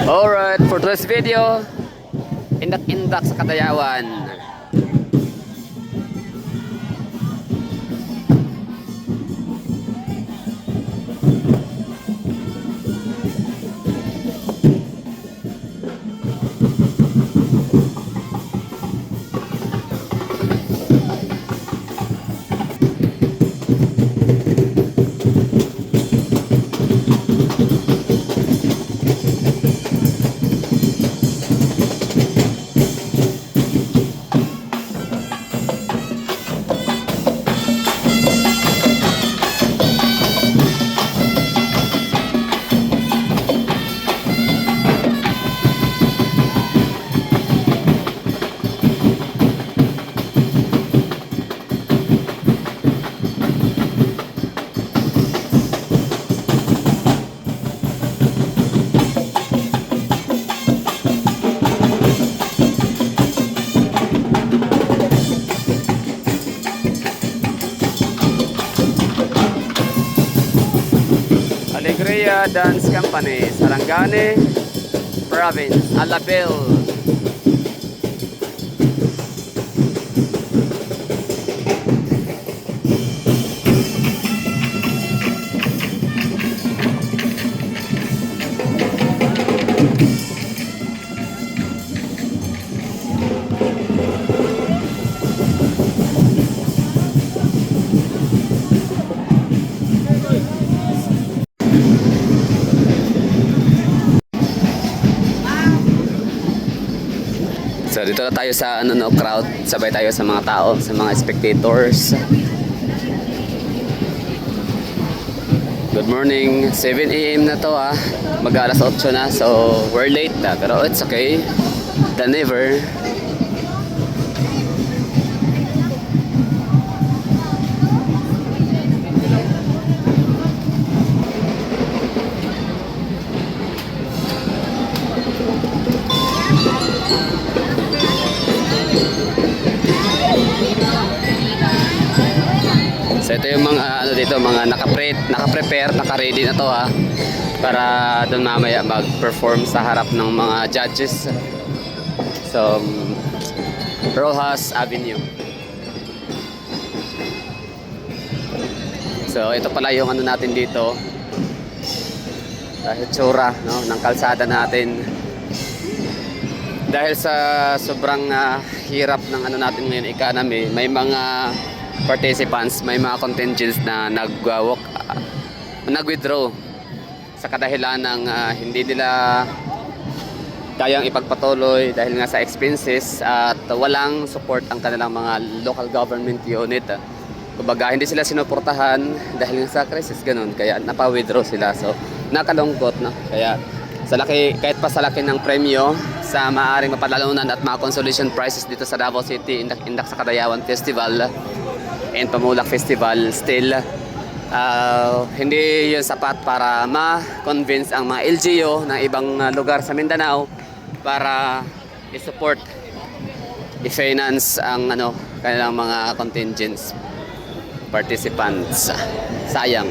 Alright, for today's video, indak-indak sa Kadayawan. Alegria Dance Company, Sarangani Province, Alabel. So dito na tayo sa crowd, sabay tayo sa mga tao, sa mga spectators. Good morning, 7 AM na to mag-alas 8 na, so we're late na, pero it's okay, than never. So ito yung mga dito, mga naka-prepare, naka-ready na to para doon mamaya mag-perform sa harap ng mga judges. So Rojas Avenue. So ito pala yung natin dito. Hitsura ng kalsada natin. Dahil sa sobrang hirap ng natin ngayon economy, may mga participants, may mga contingents na nag-withdraw sa kadahilan ng hindi nila kayang ipagpatuloy dahil nga sa expenses at walang support ang kanilang mga local government unit. Kumbaga hindi sila sinuportahan dahil sa crisis, ganun, kaya napa-withdraw sila. So nakalungkot kaya kahit pa sa laki ng premyo sa maaring mapalalunan at mga consolation prizes dito sa Davao City Indak sa Kadayawan Festival and Pamulak Festival, still hindi yun sapat para ma-convince ang mga LGU ng ibang lugar sa Mindanao para i-support, i-finance ang kanilang mga contingents, participants. Sayang.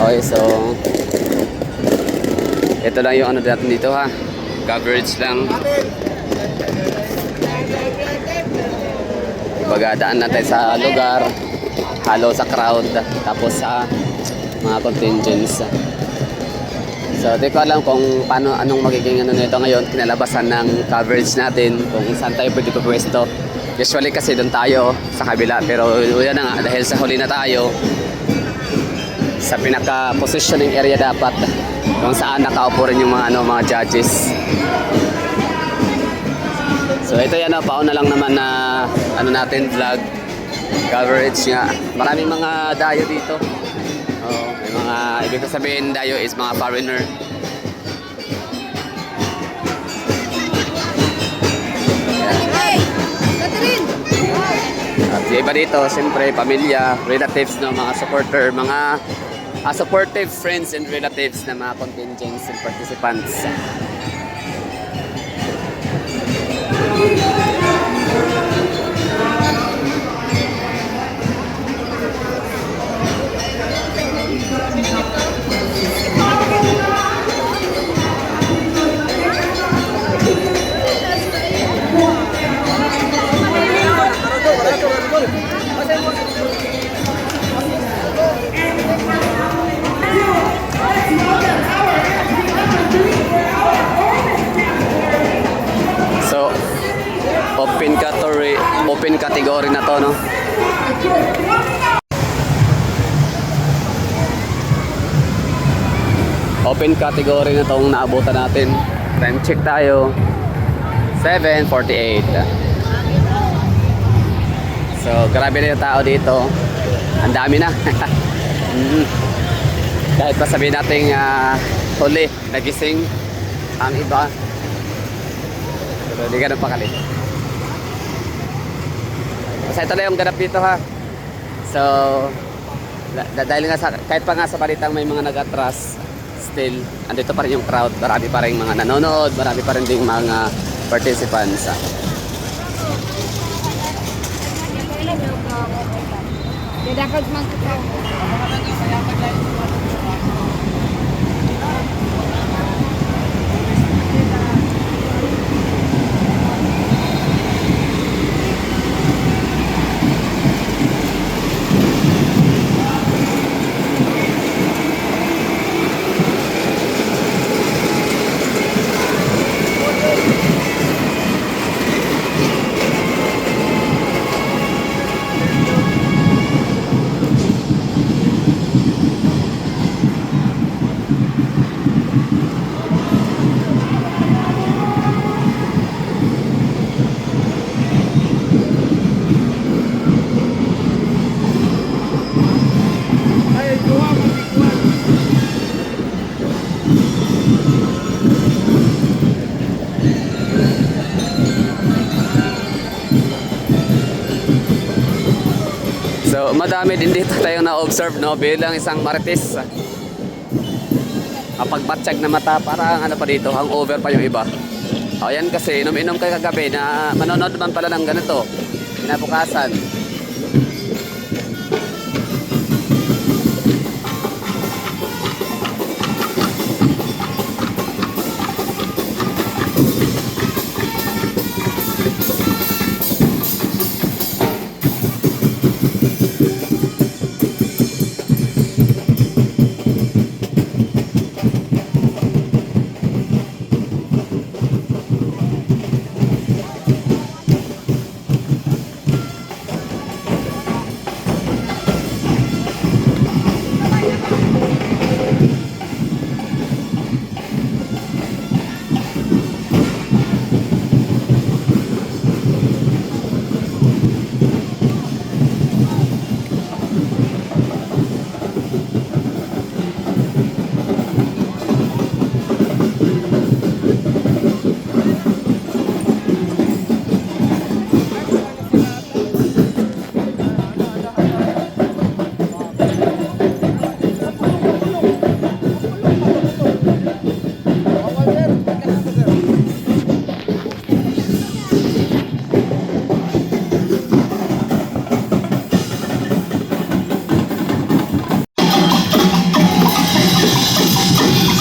Okay, so ito lang yung natin dito coverage lang. Pagdaan natin sa lugar, halo sa crowd, tapos sa mga contingents. So di ko alam kung anong magiging nito ngayon, kinalabasan ng coverage natin, kung saan tayo pwede pupwesto. Usually kasi doon tayo sa kabila, pero yan na nga, dahil sa huli na tayo, sa pinaka-positioning area dapat kung saan nakaupo rin yung mga judges. So ito yan pauna lang naman na natin vlog coverage nga. Maraming mga dayo dito. May mga ibig sabihin dayo is mga foreigner. Yan. At yung iba dito, siyempre, pamilya, relatives, no, mga supporter, mga supportive friends and relatives na mga contingents and participants. So, open category na to, no? Open category na tong naabutan natin. Time check tayo. 7:48. So, grabe na yung tao dito. Ang dami na. Kahit pa sabihin natin huli, nagising ang iba. Pero hindi ganun pakali. Basta ito na yung ganap dito, ha. So, dahil nga kahit pa nga sa balitang may mga nag-atras, still, andito pa rin yung crowd. Marami pa rin mga nanonood, marami pa rin ding mga participants. Dapat mangkutaw. So, madami din dito tayong na-observe, no, bilang isang marites. Kapag batsyag na mata, parang ano pa dito, hangover pa yung iba. O yan kasi, inom-inom kayo kagabi na manonood man pala ng ganito, kinabukasan.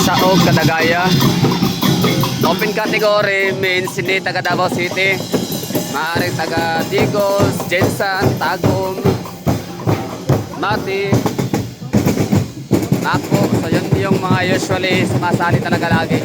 Saog, Kadagaya. Open category means hindi taga Davao City. Maaaring taga Digos, Jensan, Tagum, Mati, Nako. So yun yung mga usually sumasali talaga lagi.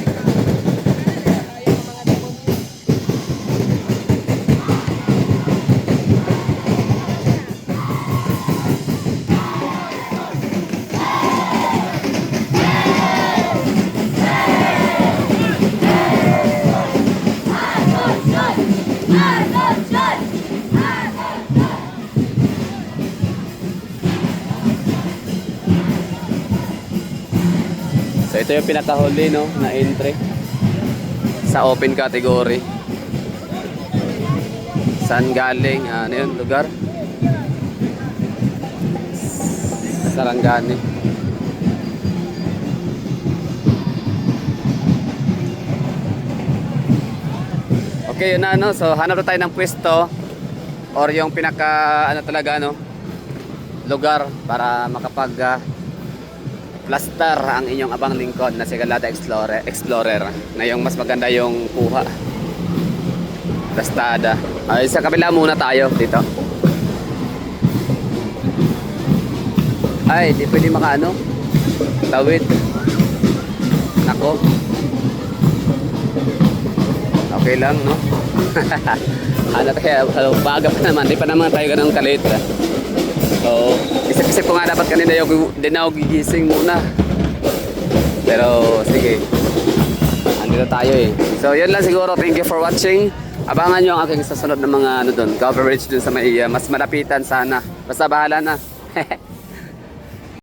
So ito yung pinakahuli, no, na entry sa open category. Saan galing? Ano yun? Lugar? Sarangani. Okay, yun na ano. So, hanap na tayo ng pwesto or yung pinaka ano talaga ano lugar para makapag plaster ang inyong abang lingkod na si Galata Explorer na yung mas maganda yung kuha. Plastada. Ay, sa kabila muna tayo dito. Ay, di pwede makaano. Tawid. Nako. Okay lang, no? Ano kaya, baga pa naman. Di pa naman tayo ganun kalit. So, isip-isip ko nga dapat kanina din ako gigising muna. Pero, sige. Andito tayo eh. So, yun lang siguro. Thank you for watching. Abangan nyo ang aking sasunod na mga ano doon, coverage doon sa may mas malapitan sana. Basta bahala na.